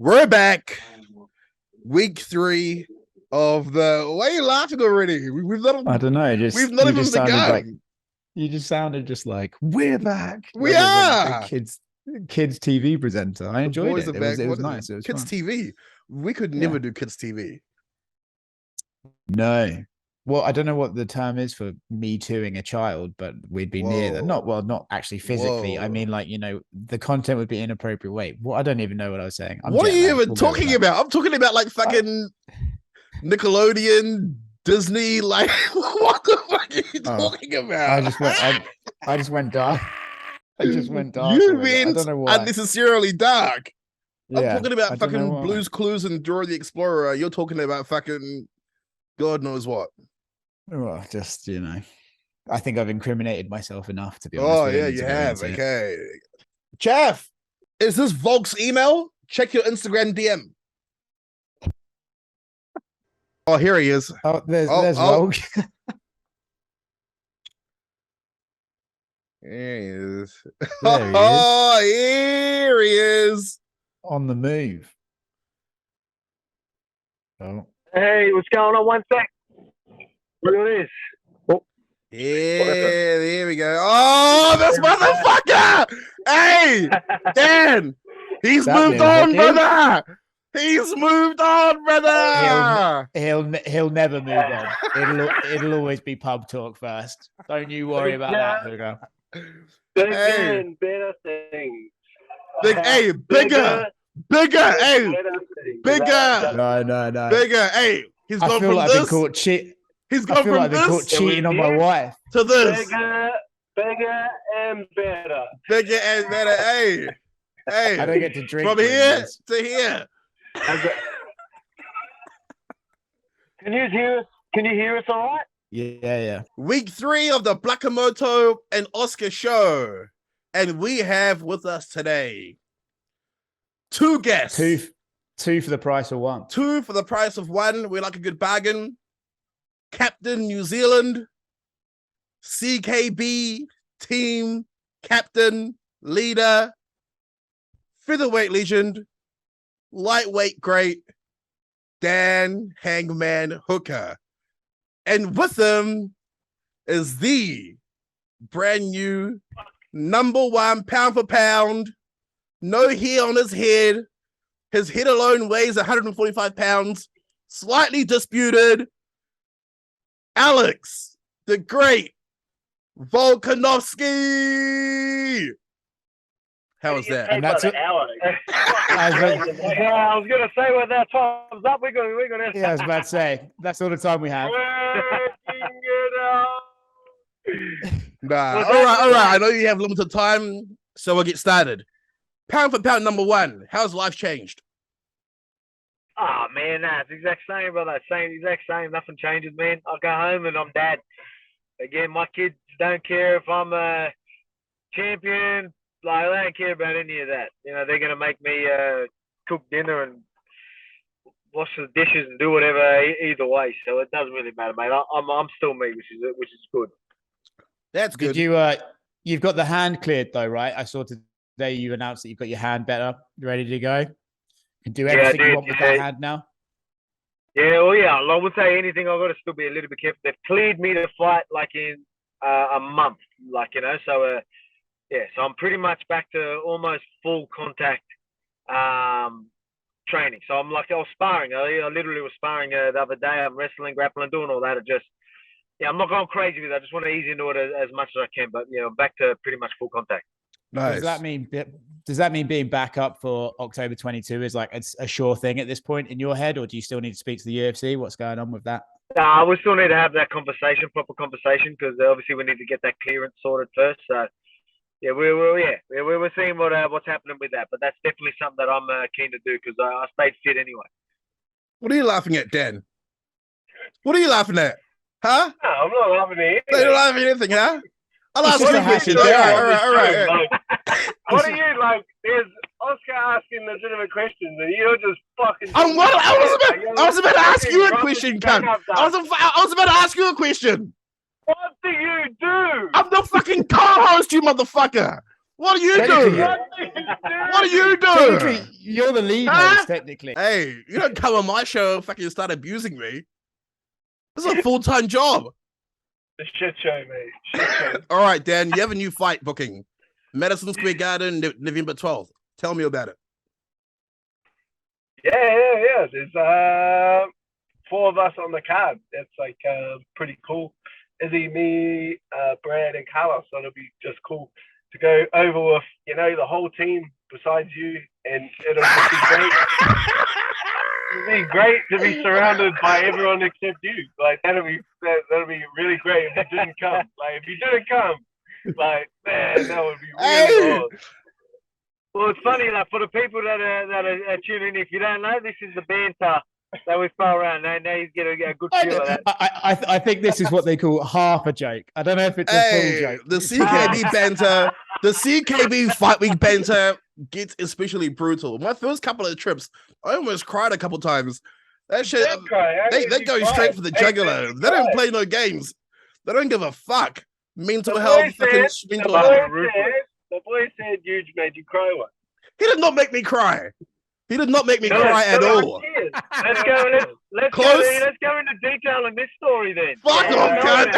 We're back. Week 3 of the. Why are you laughing already? We've not. I don't know. We've not even begun. You just sounded just like we're back. We are a kids TV presenter. I enjoyed it. It was nice. It was kids fun. TV. We could never do kids TV. No. Well, I don't know what the term is for me tooing a child, but we'd be near that. Not actually physically. I mean, like, the content would be inappropriate. Wait, I don't even know what I was saying. What are you even talking about? I'm talking about like fucking Nickelodeon, Disney. Like, what the fuck are you talking about? I just went dark. I just went dark. You went unnecessarily dark. Yeah, I'm talking about fucking Blue's Clues and Dora the Explorer. You're talking about fucking God knows what. Well, just, I think I've incriminated myself enough, to be honest. Oh, yeah, you have. Okay. Jeff, is this Volk's email? Check your Instagram DM. Oh, here he is. Oh, there's Volk. Here he is. There he is. Oh, here he is. On the move. Oh. Hey, what's going on? One sec. Look at this. Oh. Yeah, there we go. Oh, this motherfucker! Hey, Dan, he's moved on, brother. He's moved on, brother. He'll never move on. It'll always be pub talk first. Don't you worry about that, Hugo. Bigger, better things. Bigger. Hey, bigger. No. Bigger. Hey, he's gone from like this. He's gone from this. Caught cheating on my wife. To this. Bigger and better. Bigger and better. Hey. I don't get to drink from here to here. Can you hear us? Can you hear us all right? Yeah. Week 3 of the Blakamoto and Oscar show. And we have with us today 2 guests. Two for the price of one. 2 for the price of 1. We like a good bargain. Captain New Zealand, CKB team captain, leader, featherweight legend, lightweight great, Dan Hangman Hooker. And with them is the brand new #1 pound for pound, no hair on his head. His head alone weighs 145 pounds, slightly disputed. Alex, the great Volkanovski. How was that? And that's it. I was going to say when that time's up, we're going to. Yeah, I was about to say that's all the time we have. Nah. All right. I know you have limited time, so we'll get started. Pound for pound #1. How's life changed? Oh man, it's the exact same, brother. Exact same. Nothing changes, man. I go home and I'm dad. Again, my kids don't care if I'm a champion. Like, they don't care about any of that. They're gonna make me cook dinner and wash the dishes and do whatever either way. So it doesn't really matter, mate. I'm still me, which is good. That's good. Did you've got the hand cleared though, right? I saw today you announced that you've got your hand better, ready to go. You can do everything you want with that hand now. Yeah, well, yeah. I would say anything. I've got to still be a little bit careful. They've cleared me to fight like in a month, So, so I'm pretty much back to almost full contact training. So I'm like, I was sparring. I literally was sparring the other day. I'm wrestling, grappling, doing all that. I'm not going crazy with it. I just want to ease into it as much as I can. But back to pretty much full contact. Nice. Does that mean being back up for October 22 is like it's a sure thing at this point in your head, or do you still need to speak to the UFC? What's going on with that? We still need to have that proper conversation, because obviously we need to get that clearance sorted first. So yeah, we're seeing what's happening with that, but that's definitely something that I'm keen to do, because I stayed fit anyway. What are you laughing at, Dan? What are you laughing at? Huh? No, I'm not laughing at anything. You're not laughing at anything, huh? I'll ask you a question. All right. What are you like? There's Oscar asking legitimate questions, and you're just fucking. I was about to ask you a question, cunt. I was about to ask you a question. What do you do? I'm the fucking co-host, you motherfucker. What do you Technically, do? you- What do you do? Technically, you're the lead host, technically. Hey, you don't come on my show and fucking start abusing me. This is a full-time job. The shit show, mate. Shit show. All right, Dan, you have a new fight booking. Madison Square Garden, November 12th. Tell me about it. Yeah. There's 4 of us on the card. That's like pretty cool. Izzy, me, Brad, and Carlos. So it'll be just cool to go over with, the whole team besides you, and it'll just be great. It'll be great to be surrounded by everyone except you. Like that'll be really great if you didn't come. Like if you didn't come, like man, that would be really cool. Well, it's funny that for the people that are tuning in, if you don't know, this is the banter that we throw around. Now he's getting a good feel of that. I think this is what they call half a joke. I don't know if it's a full joke. The CKB banter, the CKB fight week banter gets especially brutal. My first couple of trips, I almost cried a couple times. That shit, they go straight for the jugular. They don't play no games. They don't give a fuck. Mental health, fucking mental health. The boy said Huge made you cry once. He did not make me cry. He did not make me cry at all. Let's go into detail in this story then. Fuck off, cunt.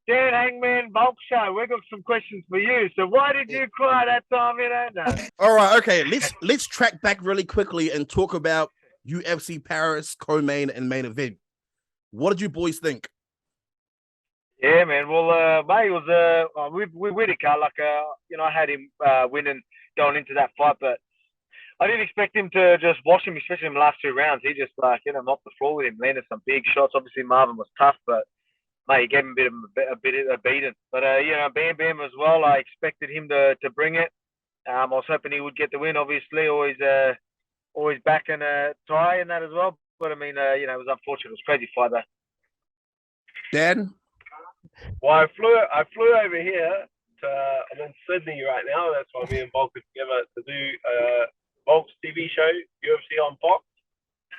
Dan Hangman Volk show. We've got some questions for you. So why did you cry that time? You don't know. All right, okay. Let's track back really quickly and talk about UFC Paris co-main and main event. What did you boys think? Yeah, man. Well, mate, it was with Whittaker. Like, I had him winning going into that fight, but I didn't expect him to just wash him, especially in the last 2 rounds. He just mopped the floor with him, landed some big shots. Obviously, Marvin was tough, but mate, he gave him a bit of a beating. But Bam Bam as well. I expected him to bring it. I was hoping he would get the win. Obviously, always backing Ty in that as well. But I mean, it was unfortunate. It was a crazy fight though. Dan? Well, I flew over here I'm in Sydney right now. That's why me and Volk are together to do Volk's TV show, UFC on Fox.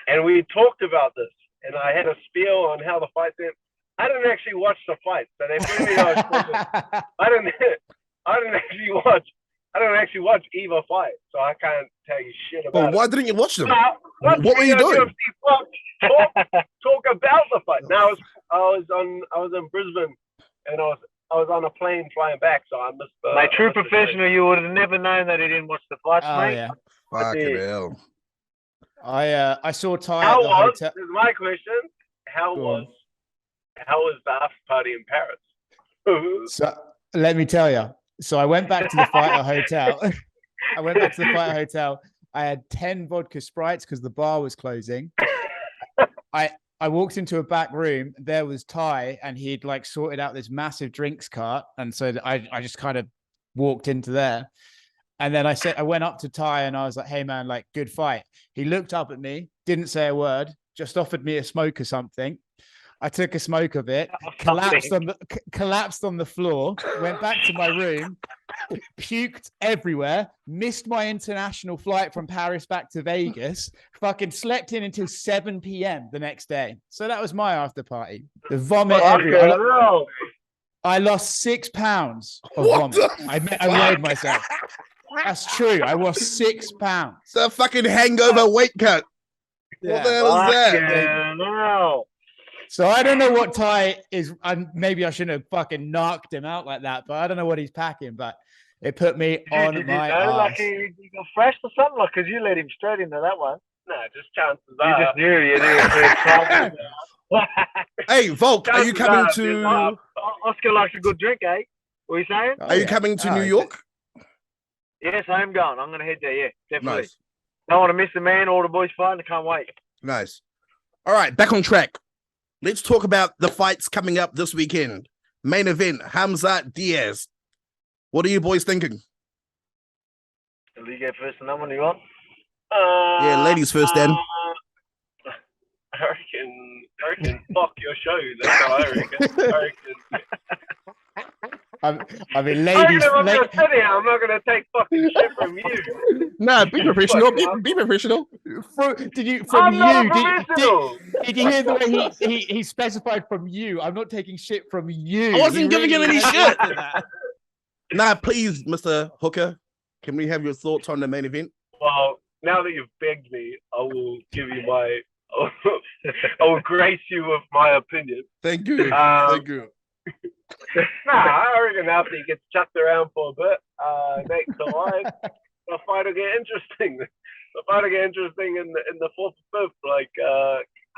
And we talked about this, and I had a spiel on how the fight went. I didn't actually watch the fight, so they put me on. I didn't actually watch either fight, so I can't tell you shit about it. Why didn't you watch them? What were you doing? Talk about the fight. Now I was in Brisbane, and I was on a plane flying back, so I missed the. My true professional, you would have never known that he didn't watch the fight, mate. Yeah. Fucking hell. I saw Ty. How was? This is my question. How was the after party in Paris? So let me tell you. So I went back to the fighter hotel. I had 10 vodka Sprites because the bar was closing. I walked into a back room. There was Ty, and he'd sorted out this massive drinks cart, and so I just kind of walked into there. And then I went up to Ty, and I was like, "Hey man, good fight." He looked up at me, didn't say a word, just offered me a smoke or something. I took a smoke of it, collapsed on the floor, went back to my room, puked everywhere, missed my international flight from Paris back to Vegas, fucking slept in until 7 p.m. the next day. So that was my after party. The vomit everywhere. I lost 6 pounds of vomit. I weighed myself. That's true. I lost 6 pounds. It's a fucking hangover weight cut. What the hell is that? So I don't know what Ty is. Maybe I shouldn't have fucking knocked him out like that, but I don't know what he's packing. But it put me on my ass. He got fresh or something, because you let him straight into that one. No, just chances are. You just knew you. Hey, Volk, are you coming to? Oscar likes a good drink, eh? What are you saying? Are you coming to New York? Yes, I am going. I'm going to head there. Yeah, definitely. Nice. Don't want to miss the man. All the boys fighting. I can't wait. Nice. All right, back on track. Let's talk about the fights coming up this weekend. Main event, Khamzat Diaz. What are you boys thinking? Will you go first on that one, you want? Yeah, ladies first, then. I reckon fuck your show. That's how I reckon. I mean, ladies. I'm not gonna take fucking shit from you. Nah, be professional. Be professional. Did you hear the way he specified from you? I'm not taking shit from you. I wasn't giving him any shit. Nah, please, Mr. Hooker. Can we have your thoughts on the main event? Well, now that you've begged me, I will give you my. I will grace you with my opinion. Thank you. Thank you. I reckon after he gets chucked around for a bit, next alive, the fight will get interesting. The fight will get interesting in the fourth or fifth. Like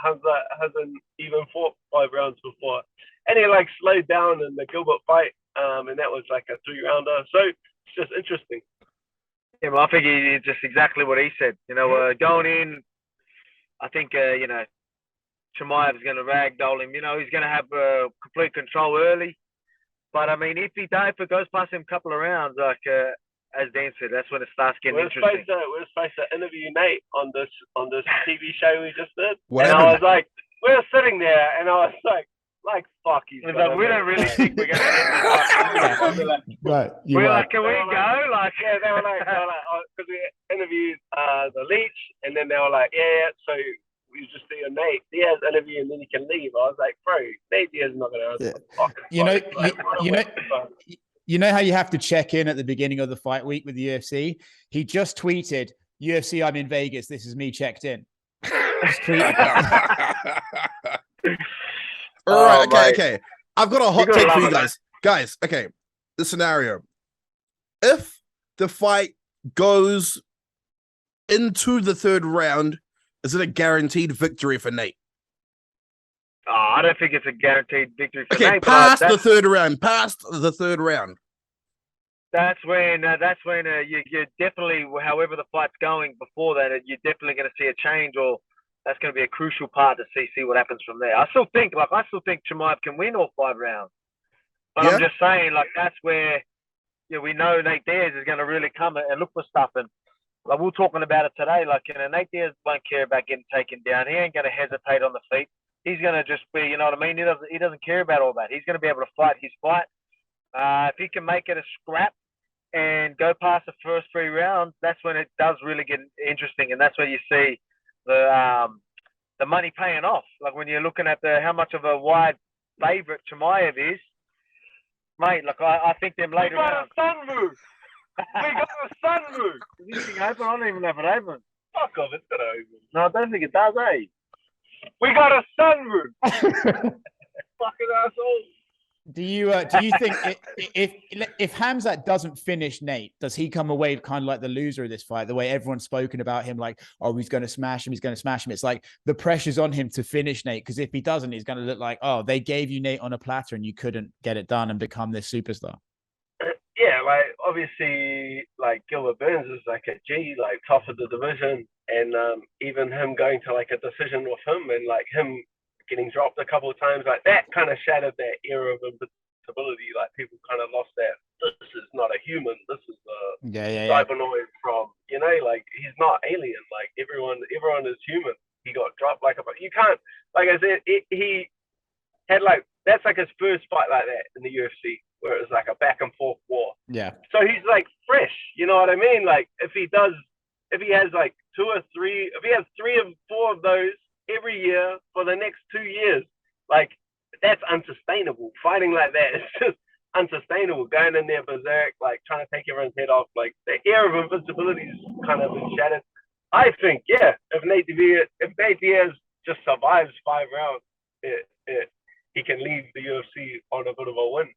Khamzat hasn't even fought 5 rounds before, and he like slowed down in the Gilbert fight, and that was like a 3-rounder. So it's just interesting. Yeah, well, I think he just exactly what he said. Going in, I think Chimaev's going to ragdoll him. He's going to have complete control early. But I mean, if it goes past him a couple of rounds, like as Dan said, that's when it starts getting interesting. We're supposed to interview Nate on this TV show we just did. Whatever. And I was like, we were sitting there, and I was like fuck, he's like, we don't really think we're going to get this. Right. We're like, can we go? Like, yeah, they were like, because we interviewed the Leech, and then they were like, yeah, so we just do a Nate Diaz interview, and then you can leave. I was like, bro, Nate Diaz is not going to answer. You know how you have to check in at the beginning of the fight week with the UFC? He just tweeted, UFC, I'm in Vegas. This is me checked in. Just tweeted that. All right, okay. I've got a hot take for you guys. Guys, okay. The scenario. If the fight goes into the 3rd round, is it a guaranteed victory for Nate? Oh, I don't think it's a guaranteed victory for Nate. Past the 3rd round. Past the 3rd round. That's when you're definitely, however the fight's going before that, you're definitely going to see a change, or that's going to be a crucial part to see what happens from there. I still think Chimaev can win all 5 rounds, but I'm just saying, like, that's where we know Nate Diaz is going to really come and look for stuff. And like, we were talking about it today, like, Nate Diaz won't care about getting taken down. He ain't going to hesitate on the feet. He's going to just be, you know what I mean? He doesn't care about all that. He's going to be able to fight his fight. If he can make it a scrap and go past the first 3 rounds, that's when it does really get interesting, and that's where you see the money paying off. Like, when you're looking at how much of a wide favorite Chimaev is, mate. Like, I think them later rounds. We got a sunroof. We got a sunroof. Is this thing open? I don't even know if it opens. Fuck off, it's gonna open. No, I don't think it does, eh? We got a sunroof. Fucking asshole. Do you think if Khamzat doesn't finish Nate, does he come away kind of like the loser of this fight? The way everyone's spoken about him, like, oh, he's going to smash him. It's like the pressure's on him to finish Nate, because if he doesn't, he's going to look like, oh, they gave you Nate on a platter and you couldn't get it done and become this superstar. Yeah, like, obviously, like, Gilbert Burns is like a G, like, top of the division, and even him going to like a decision with him, and like him getting dropped a couple of times, like, that kind of shattered that era of invincibility. Like, people kind of lost that. This is not a human. This is a cybernoid from, like, he's not alien. Like, everyone is human. He got dropped like you can't, like I said, he had like, that's like his first fight like that in the UFC, where it was like a back and forth war. Yeah. So he's like fresh. You know what I mean? Like, if he has like 2 or 3, if he has 3 or 4 of those every year for the next 2 years, like, that's unsustainable. Fighting like that is just unsustainable. Going in there berserk, like, trying to take everyone's head off, like, the era of invincibility is kind of been shattered. I think, yeah, if Nate Diaz just survives 5 rounds, he can leave the UFC on a bit of a win.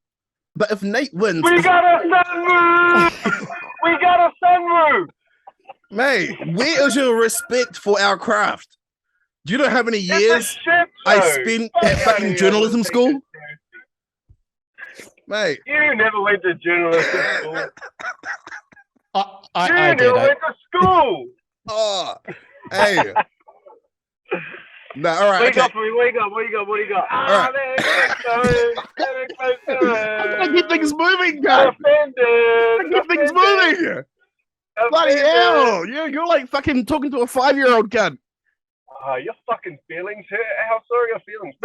But if Nate wins, we got a sunroof. We got a sunroof. Mate, where is your respect for our craft? Do you know how many years I spent at fucking journalism school? Mate. You never went to journalism school. I never went to school. Oh, hey. No, all right. What you got? All right. I'm gonna keep things moving, guys. Keep things moving. Bloody hell. You're like fucking talking to a 5-year-old gun. Your fucking feelings hurt. How sorry your feelings?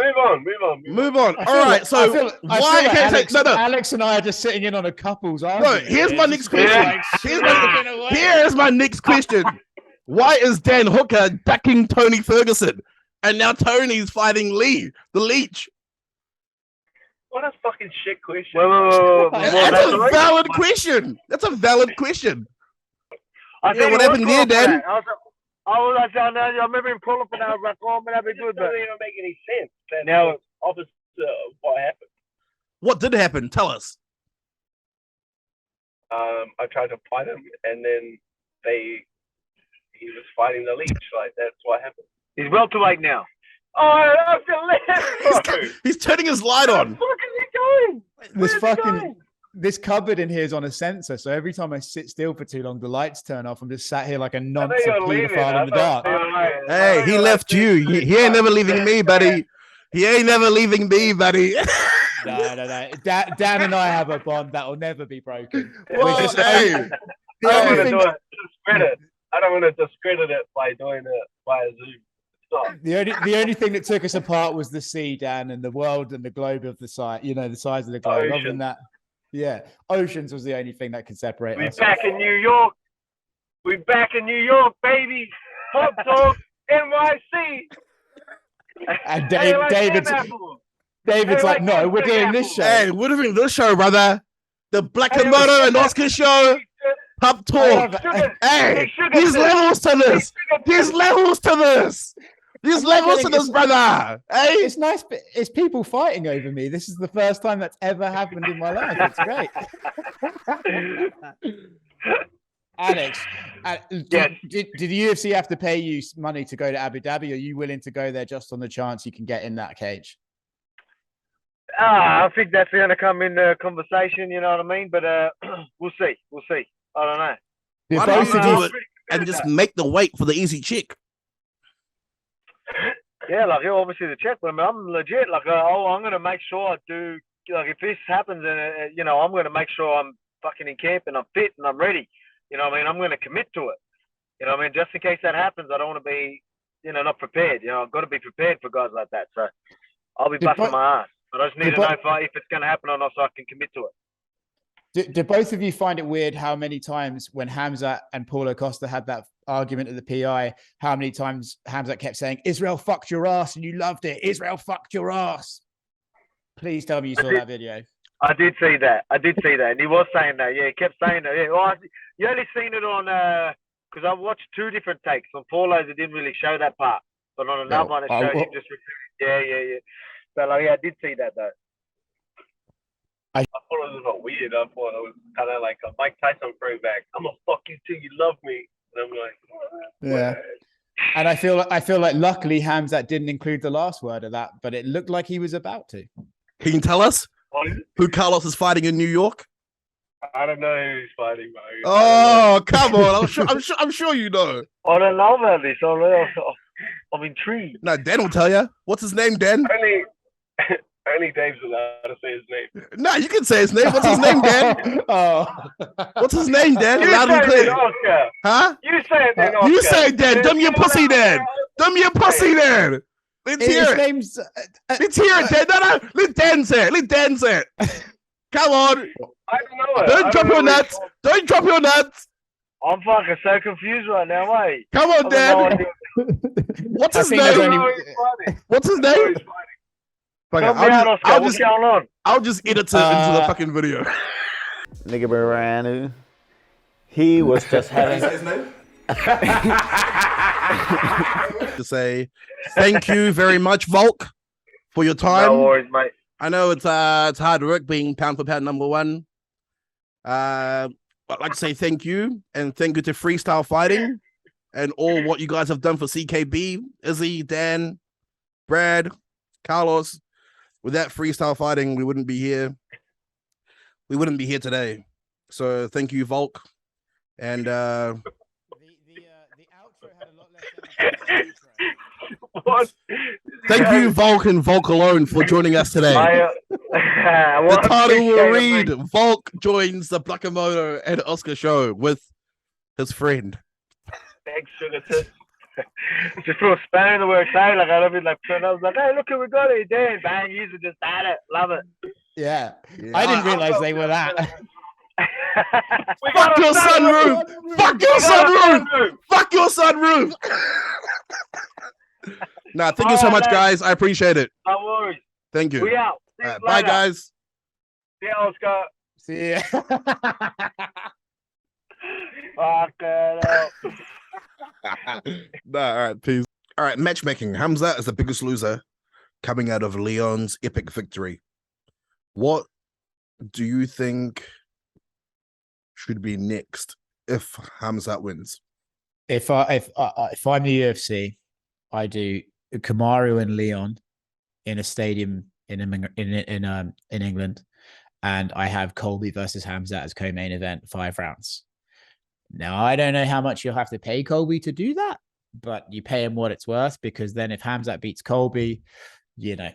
Move on. All right. So why can't Alex, no. Alex and I are just sitting in on a couple's No, argument. here's my next question. Like, Here's my next question. Why is Dan Hooker backing Tony Ferguson? And now Tony's fighting Lee, the Leech. What a fucking shit question. That's a valid question. That's a valid question. Yeah, what happened there, Dan? I remember him calling for that. I was like, oh, man, that'd be good. It doesn't even make any sense. Now, opposite what happened. What did happen? Tell us. I tried to fight him, and then he was fighting the Leech. Like, that's what happened. He's welterweight now. Oh, that's hilarious. He's turning his light on. Where's he going? This cupboard in here is on a sensor, so every time I sit still for too long, the lights turn off. I'm just sat here like a nonce paedophile in the dark. Hey, he left you. He ain't never leaving me, buddy. He ain't never leaving me, buddy. No. Dan and I have a bond that will never be broken. Well, hey. I don't want to discredit it by doing it via Zoom. Stop. The only thing that took us apart was the sea, Dan, and the world and the globe of the size. You know, the size of the globe. Other than that, yeah, oceans was the only thing that could separate us. We're back in New York. We're back in New York, baby. Hot dog, NYC. And David's like, no, we're doing this show. Hey, we're doing this show, brother. The Blakamoto and Oscar show. Pub talk. Hey, there's levels to this. There's levels to this. There's levels to this, brother. Hey, it's nice, but it's people fighting over me. This is the first time that's ever happened in my life. It's great. Alex, did the UFC have to pay you money to go to Abu Dhabi? Are you willing to go there just on the chance you can get in that cage? I think that's going to come in the conversation. You know what I mean? But we'll see. I don't know. Why don't you do it and just make the weight for the easy chick? Yeah, like obviously the check, but I mean, I'm legit. Like, I'm gonna make sure I do. Like, if this happens, and you know, I'm gonna make sure I'm fucking in camp and I'm fit and I'm ready. You know what I mean? I'm gonna commit to it. You know what I mean? Just in case that happens, I don't want to be, you know, not prepared. You know, I've got to be prepared for guys like that. So I'll be busting my ass. But I just need to know if it's gonna happen or not, so I can commit to it. Do both of you find it weird how many times when Khamzat and Paulo Costa had that argument at the PI, how many times Khamzat kept saying, Israel fucked your ass, and you loved it. Israel fucked your ass. Please tell me you saw that video. I did see that. And he was saying that. Yeah, he kept saying that. Yeah. Well, you only seen it on, because I watched two different takes. On Paulo's, it didn't really show that part. But on another one, it showed him just repeating. Yeah. So, like, yeah, I did see that, though. I thought it was a bit weird. I thought it was kind of like a Mike Tyson throwback. I'm gonna fuck you till you love me. And I'm like, yeah. And I feel like luckily Khamzat didn't include the last word of that, but it looked like he was about to. Can you tell us who Carlos is fighting in New York? I don't know who he's fighting, bro. Oh, come on! I'm sure you know. I don't know about this. I'm intrigued. No, Dan will tell you. What's his name, Dan? Only Dave's allowed to say his name. No, you can say his name. What's his name, Dan? What's his name, Dan? Loud and clear. Huh? You say it then, Oscar. You say it, Dan. Dumb your pussy, Dan. Dumb your pussy, Dan. Let's hear it. Let's hear it, Dan. No. Let Dan say it. Come on. I don't know it. Don't drop your nuts. Don't drop your nuts. I'm fucking so confused right now, mate. Come on, Dan. What's his name? What's his name? What's going on? I'll just edit it into the fucking video. Nigga Baranu. He was just having his name. To say thank you very much, Volk, for your time. No worries, mate. I know it's hard work being pound for pound #1. I'd like to say thank you, and thank you to Freestyle Fighting and all what you guys have done for CKB, Izzy, Dan, Brad, Carlos. Without Freestyle Fighting, we wouldn't be here. We wouldn't be here today. So thank you, Volk. And the outro had a lot less energy than What? Thank you, Volk and Volk alone, for joining us today. The title will read, Volk joins the Blakamoto and Oscar show with his friend. Thanks, sugar tits. Just throw a spanner in the works, eh? Like, I love it. Like, I was like, hey, look who we got here, Dan. Bang, you just at it. Love it. Yeah. I didn't realize they were that. Fuck your sunroof! Fuck your sunroof! Fuck your sunroof! Nah, thank you so much, guys. I appreciate it. No worries. Thank you. We out. Bye, guys. See ya, Oscar. See ya. Fuck it up. Nah, all right, peace. All right, matchmaking. Khamzat is the biggest loser coming out of Leon's epic victory. What do you think should be next if Khamzat wins? If I'm the UFC, I do Kamaru and Leon in a stadium in England, and I have Colby versus Khamzat as co-main event, 5 rounds. Now, I don't know how much you'll have to pay Colby to do that, but you pay him what it's worth, because then if Khamzat beats Colby, then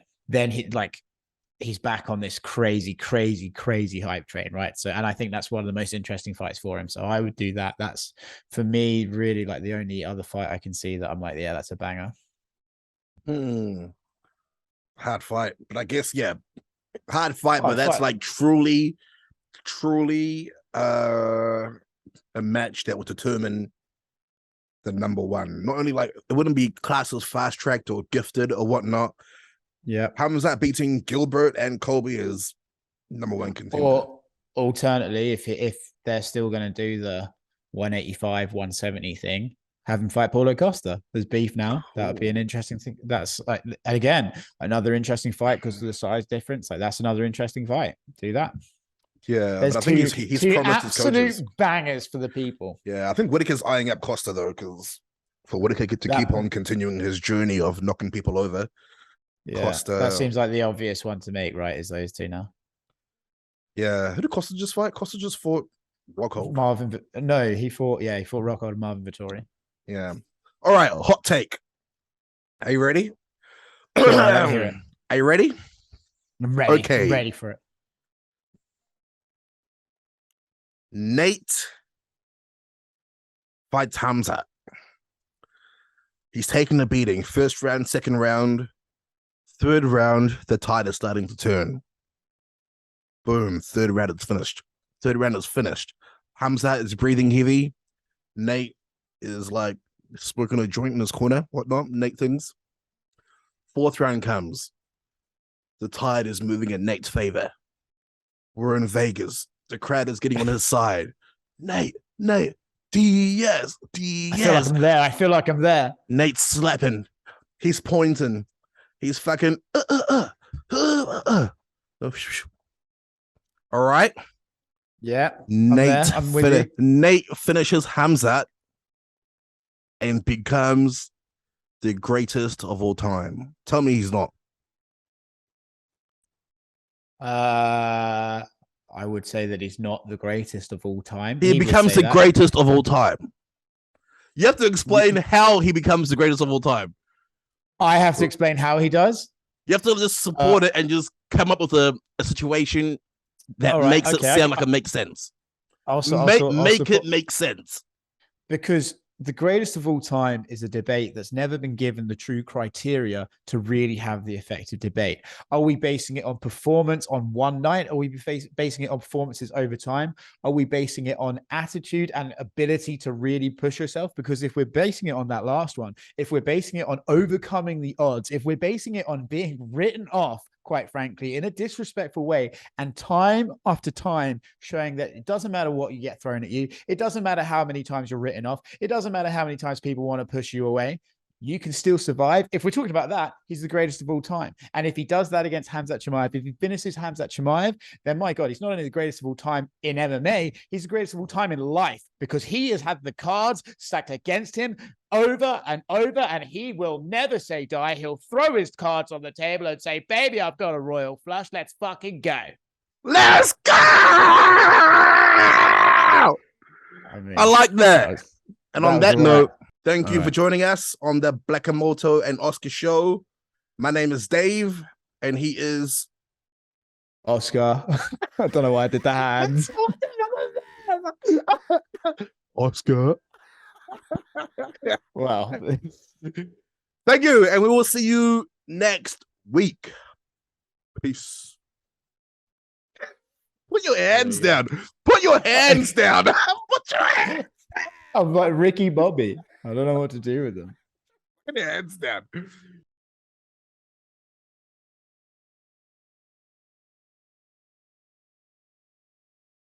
he's back on this crazy hype train, right? So, and I think that's one of the most interesting fights for him. So I would do that. That's, for me, really like the only other fight I can see that I'm like, yeah, that's a banger. Hard fight, but I guess, yeah, hard fight, but that's like truly a match that will determine the number one. Not only like it wouldn't be classed as fast tracked or gifted or whatnot. Yeah, Khamzat beating Gilbert and Colby is number one contender. Or alternately, if they're still going to do the 185, 170 thing, have him fight Paulo Costa. There's beef now. That would be an interesting thing. That's like, again, another interesting fight because of the size difference. Like, that's another interesting fight. Do that. Yeah, there's but I think he's promised his coaches absolute bangers for the people. Yeah, I think Whitaker's eyeing up Costa though, because for Whitaker to keep on continuing his journey of knocking people over. Yeah, Costa, that seems like the obvious one to make, right? Is those two now? Yeah, who did Costa just fight? Costa just fought Rockhold. He fought Rockhold and Marvin Vettori. Yeah. All right, hot take. Are you ready? Are you ready? I'm ready. Okay. I'm ready for it. Nate fights Khamzat. He's taking a beating. First round, second round, third round, the tide is starting to turn. Boom, third round is finished. Khamzat is breathing heavy. Nate is like smoking a joint in his corner, whatnot. Nate things. Fourth round comes. The tide is moving in Nate's favor. We're in Vegas. The crowd is getting on his side. Nate, Diaz. I feel like I'm there. Nate's slapping. He's pointing. He's fucking. All right. Yeah. Nate finishes Khamzat and becomes the greatest of all time. Tell me he's not. I would say that he's not the greatest of all time. He becomes the greatest of all time. You have to explain how he becomes the greatest of all time. I have to explain how he does. You have to just support it and just come up with a situation that makes it sound like it makes sense. Make it make sense. Because the greatest of all time is a debate that's never been given the true criteria to really have the effective debate. Are we basing it on performance on one night? Are we basing it on performances over time? Are we basing it on attitude and ability to really push yourself? Because if we're basing it on that last one, if we're basing it on overcoming the odds, if we're basing it on being written off, quite frankly, in a disrespectful way, and time after time showing that it doesn't matter what you get thrown at you, it doesn't matter how many times you're written off, it doesn't matter how many times people want to push you away, you can still survive. If we're talking about that, he's the greatest of all time. And if he does that against Khamzat Chimaev, if he finishes Khamzat Chimaev, then my God, he's not only the greatest of all time in MMA, he's the greatest of all time in life, because he has had the cards stacked against him over and over, and he will never say die. He'll throw his cards on the table and say, baby, I've got a royal flush. Let's fucking go. Let's go! I like that. And on that note, thank you for joining us on the Blakamoto and Oscar show. My name is Dave, and he is Oscar. I don't know why I did the hands. Oscar. Wow. Thank you, and we will see you next week. Peace. Put your hands down. Put your hands down. Put your hands. I'm like Ricky Bobby. I don't know what to do with them. Put your hands down.